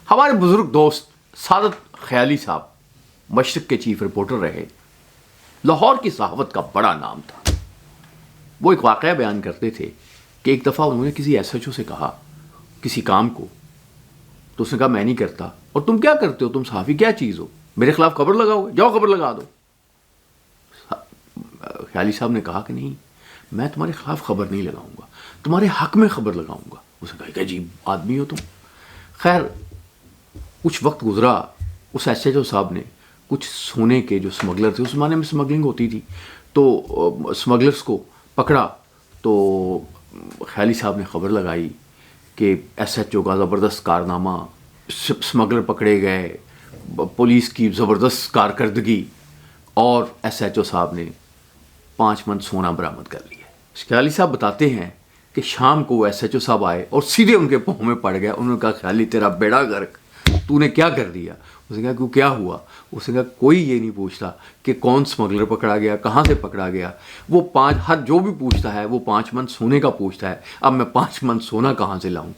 ہمارے بزرگ دوست سعادت خیالی صاحب مشرق کے چیف رپورٹر رہے، لاہور کی صحافت کا بڑا نام تھا۔ وہ ایک واقعہ بیان کرتے تھے کہ ایک دفعہ انہوں نے کسی ایس ایچ او سے کہا کسی کام کو، تو اس نے کہا میں نہیں کرتا۔ اور تم کیا کرتے ہو، تم صحافی کیا چیز ہو، میرے خلاف خبر لگاؤ گے، جاؤ خبر لگا دو۔ خیالی صاحب نے کہا کہ نہیں، میں تمہارے خلاف خبر نہیں لگاؤں گا، تمہارے حق میں خبر لگاؤں گا۔ اس نے کہا کہ عجیب آدمی ہو تم۔ خیر کچھ وقت گزرا، اس ایس ایچ او صاحب نے کچھ سونے کے جو اسمگلر تھے، اس زمانے میں اسمگلنگ ہوتی تھی، تو اسمگلرس کو پکڑا۔ تو خیالی صاحب نے خبر لگائی کہ ایس ایچ او کا زبردست کارنامہ، اسمگلر پکڑے گئے، پولیس کی زبردست کارکردگی، اور ایس ایچ او صاحب نے 5 من سونا برآمد کر لیا۔ خیالی صاحب بتاتے ہیں کہ شام کو وہ ایس ایچ او صاحب آئے اور سیدھے ان کے پاؤں میں پڑ گیا۔ انہوں نے کہا خیالی تیرا بیڑا غرق، تو نے کیا کر دیا؟ اس نے کہا کہ کیا ہوا؟ اس نے کہا کوئی یہ نہیں پوچھتا کہ کون اسمگلر پکڑا گیا، کہاں سے پکڑا گیا، وہ جو بھی پوچھتا ہے وہ 5 من سونے کا پوچھتا ہے۔ اب میں 5 من سونا کہاں سے لاؤں؟